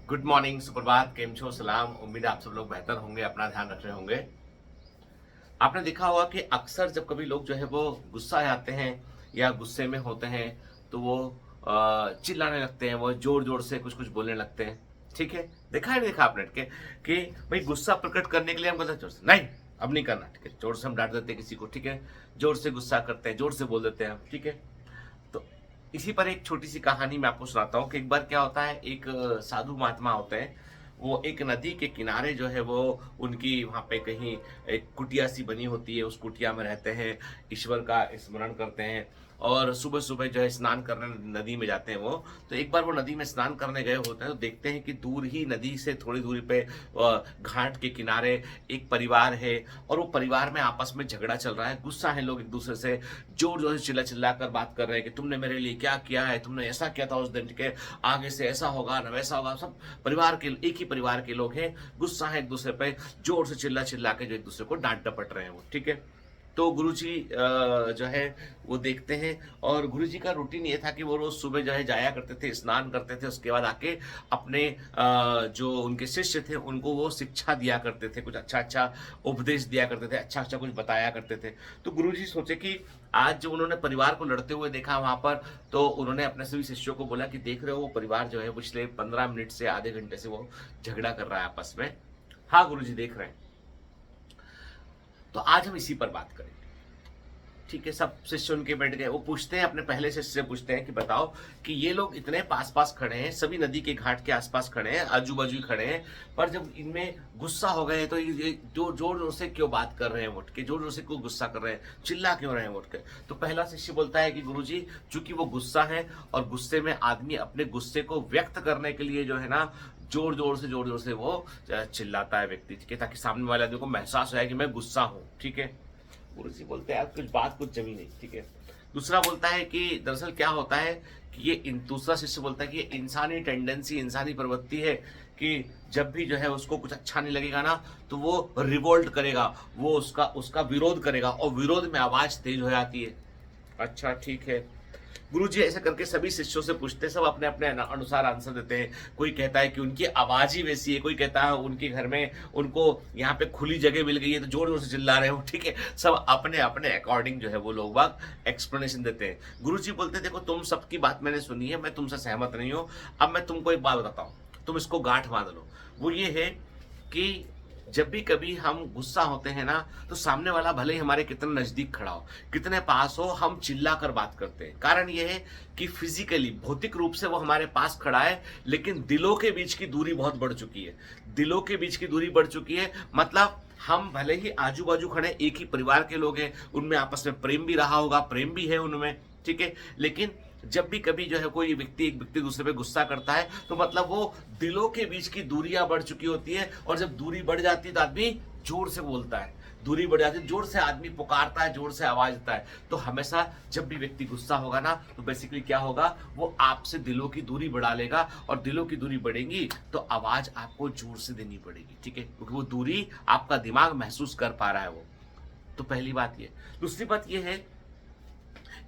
Good morning, सुप्रभात, केम छो, सलाम। उम्मीद है आप सब लोग बेहतर होंगे, अपना ध्यान रख रहे होंगे। आपने देखा होगा कि अक्सर जब कभी लोग जो है वो गुस्सा आ जाते हैं या गुस्से में होते हैं तो वो चिल्लाने लगते हैं, वो जोर जोर से कुछ कुछ बोलने लगते हैं। ठीक है, देखा है नहीं देखा आपने कि भाई गुस्सा प्रकट करने के लिए हम बोलते हैं जोर से नहीं, अब नहीं करना। ठीक है, जोर से हम डांट देते हैं किसी को। ठीक है, जोर से गुस्सा करते हैं, जोर से बोल देते हैं हम। ठीक है, तो इसी पर एक छोटी सी कहानी मैं आपको सुनाता हूँ कि एक बार क्या होता है, एक साधु महात्मा होते हैं। वो एक नदी के किनारे जो है वो उनकी वहाँ पे कहीं एक कुटिया सी बनी होती है, उस कुटिया में रहते हैं, ईश्वर का स्मरण करते हैं और सुबह सुबह जो है स्नान करने नदी में जाते हैं वो। तो एक बार वो नदी में स्नान करने गए होते हैं तो देखते हैं कि दूर ही नदी से थोड़ी दूरी पे घाट के किनारे एक परिवार है और वो परिवार में आपस में झगड़ा चल रहा है। गुस्सा है, लोग एक दूसरे से जोर जोर से चिल्ला चिल्ला कर बात कर रहे हैं कि तुमने मेरे लिए क्या किया है, तुमने ऐसा किया था उस दिन के, आगे से ऐसा होगा न वैसा होगा। सब परिवार के, एक ही परिवार के लोग हैं, गुस्सा है एक दूसरे पे, जोर से चिल्ला चिल्ला के जो एक दूसरे को डांट डपट रहे हैं वो। ठीक है, तो गुरुजी जो है वो देखते हैं और गुरुजी का रूटीन ये था कि वो रोज सुबह जो है जाया करते थे, स्नान करते थे, उसके बाद आके अपने जो उनके शिष्य थे उनको वो शिक्षा दिया करते थे, कुछ अच्छा अच्छा उपदेश दिया करते थे, अच्छा अच्छा कुछ बताया करते थे। तो गुरुजी सोचे कि आज जब उन्होंने परिवार को लड़ते हुए देखा वहां पर, तो उन्होंने अपने सभी शिष्यों को बोला कि देख रहे हो वो परिवार जो है पिछले 15 मिनट से आधे घंटे से वो झगड़ा कर रहा है आपस में। हाँ गुरुजी देख रहे हैं। तो आज हम इसी पर बात करेंगे। ठीक है, सब शिष्य उनके बैठ गए। वो पूछते हैं अपने पहले शिष्य से, पूछते हैं कि बताओ कि ये लोग इतने पास पास खड़े हैं, सभी नदी के घाट के आसपास खड़े हैं, आजू बाजू खड़े हैं, पर जब इनमें गुस्सा हो गए तो ये जोर जोर से क्यों बात कर रहे हैं उठ के, जोर जोर से क्यों गुस्सा कर रहे हैं, चिल्ला क्यों रहे हैं उठ के। तो पहला शिष्य बोलता है कि गुरुजी, चूंकि वो गुस्सा है और गुस्से में आदमी अपने गुस्से को व्यक्त करने के लिए जो है ना जोर जोर से वो चिल्लाता है व्यक्ति, ठीक है, ताकि सामने वाले आदमी को महसूस हो कि मैं गुस्सा हूँ। ठीक है, गुरुजी बोलते हैं कुछ बात कुछ जमी नहीं। ठीक है, दूसरा बोलता है कि दरअसल क्या होता है कि दूसरा शिष्य बोलता है कि ये इंसानी टेंडेंसी, इंसानी प्रवृत्ति है कि जब भी जो है उसको कुछ अच्छा नहीं लगेगा ना तो वो रिवोल्ट करेगा, वो उसका उसका विरोध करेगा और विरोध में आवाज तेज हो जाती है। अच्छा ठीक है, गुरुजी ऐसे करके सभी शिष्यों से पूछते हैं, सब अपने अपने अनुसार आंसर देते हैं। कोई कहता है कि उनकी आवाज ही वैसी है, कोई कहता है उनके घर में उनको यहाँ पे खुली जगह मिल गई है तो जोर जोर से चिल्ला रहे हो। ठीक है, सब अपने अपने अकॉर्डिंग जो है वो लोग बाग एक्सप्लेनेशन देते हैं। गुरुजी बोलते हैं देखो तुम सबकी बात मैंने सुनी है, मैं तुमसे सहमत नहीं हूँ। अब मैं तुमको एक बात बताता हूँ, तुम इसको गांठ बांध लो। वो ये है कि जब भी कभी हम गुस्सा होते हैं ना तो सामने वाला भले ही हमारे कितने नजदीक खड़ा हो, कितने पास हो, हम चिल्ला कर बात करते हैं। कारण यह है कि फिजिकली, भौतिक रूप से वो हमारे पास खड़ा है, लेकिन दिलों के बीच की दूरी बहुत बढ़ चुकी है। दिलों के बीच की दूरी बढ़ चुकी है, मतलब हम भले ही आजू बाजू खड़े, एक ही परिवार के लोग हैं, उनमें आपस में प्रेम भी रहा होगा, प्रेम भी है उनमें। ठीक है, लेकिन जब भी कभी जो है कोई व्यक्ति एक व्यक्ति दूसरे पे गुस्सा करता है तो मतलब वो दिलों के बीच की दूरियां बढ़ चुकी होती है, और जब दूरी बढ़ जाती है तो आदमी जोर से बोलता है, दूरी बढ़ जाती है, जोर से आदमी पुकारता है, जोर से आवाज देता है। तो हमेशा जब भी व्यक्ति गुस्सा होगा ना तो बेसिकली क्या होगा, वो आपसे दिलों की दूरी बढ़ा लेगा, और दिलों की दूरी बढ़ेगी तो आवाज आपको जोर से देनी पड़ेगी। ठीक है, क्योंकि वो दूरी आपका दिमाग महसूस कर पा रहा है वो। तो पहली बात ये। दूसरी बात ये है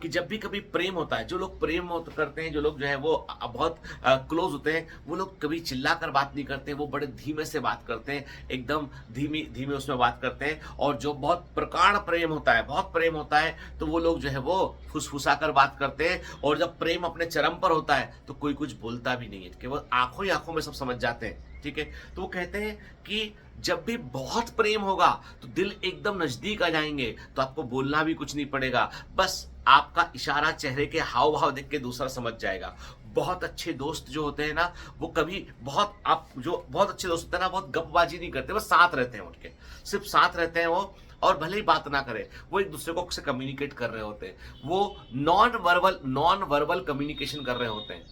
कि जब भी कभी प्रेम होता है, जो लोग प्रेम करते हैं, जो लोग जो है वो बहुत क्लोज होते हैं, वो लोग कभी चिल्ला कर बात नहीं करते, वो बड़े धीमे से बात करते हैं, एकदम धीमी धीमे उसमें बात करते हैं। और जो बहुत प्रगाढ़ प्रेम होता है, बहुत प्रेम होता है, तो वो लोग जो है वो फुसफुसा कर बात करते हैं। और जब प्रेम अपने चरम पर होता है तो कोई कुछ बोलता भी नहीं है, केवल आंखों ही आंखों में सब समझ जाते हैं। ठीक है, तो वो कहते हैं कि जब भी बहुत प्रेम होगा तो दिल एकदम नजदीक आ जाएंगे, तो आपको बोलना भी कुछ नहीं पड़ेगा, बस आपका इशारा, चेहरे के हाव भाव देख के दूसरा समझ जाएगा। बहुत अच्छे दोस्त जो होते हैं ना, वो कभी बहुत अच्छे दोस्त होते हैं ना, बहुत गपबाजी नहीं करते, बस साथ रहते हैं उठ के, सिर्फ साथ रहते हैं वो। और भले ही बात ना करें, वो एक दूसरे को से कम्युनिकेट कर रहे होते हैं, वो नॉन वर्बल कम्युनिकेशन कर रहे होते हैं।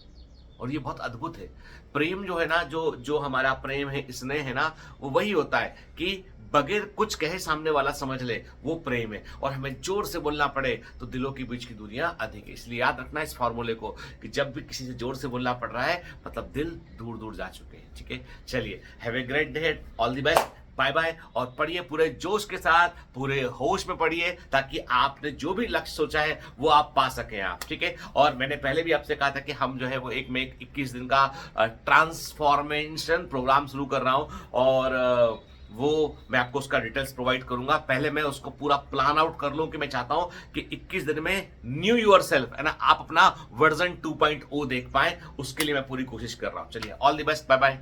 और ये बहुत अद्भुत है। प्रेम जो है ना, जो जो हमारा प्रेम है, स्नेह है ना, वो वही होता है कि बगैर कुछ कहे सामने वाला समझ ले, वो प्रेम है। और हमें जोर से बोलना पड़े तो दिलों के बीच की दूरियां अधिक है। इसलिए याद रखना इस फॉर्मूले को कि जब भी किसी से जोर से बोलना पड़ रहा है मतलब दिल दूर दूर जा चुके हैं। ठीक है, चलिए, have a great day, all the best, bye bye, और पढ़िए पूरे जोश के साथ, पूरे होश में पढ़िए, ताकि आपने जो भी लक्ष्य सोचा है वो आप पा सकें आप, ठीक है। और मैंने पहले भी आपसे कहा था कि हम जो है वो एक 21 दिन का ट्रांसफॉर्मेशन प्रोग्राम शुरू कर रहा हूं, और वो मैं आपको उसका डिटेल्स प्रोवाइड करूंगा। पहले मैं उसको पूरा प्लान आउट कर लूं कि मैं चाहता हूं कि 21 दिन में न्यू योर सेल्फ, है ना, आप अपना वर्जन 2.0 देख पाए, उसके लिए मैं पूरी कोशिश कर रहा हूं। चलिए, all the best, bye bye.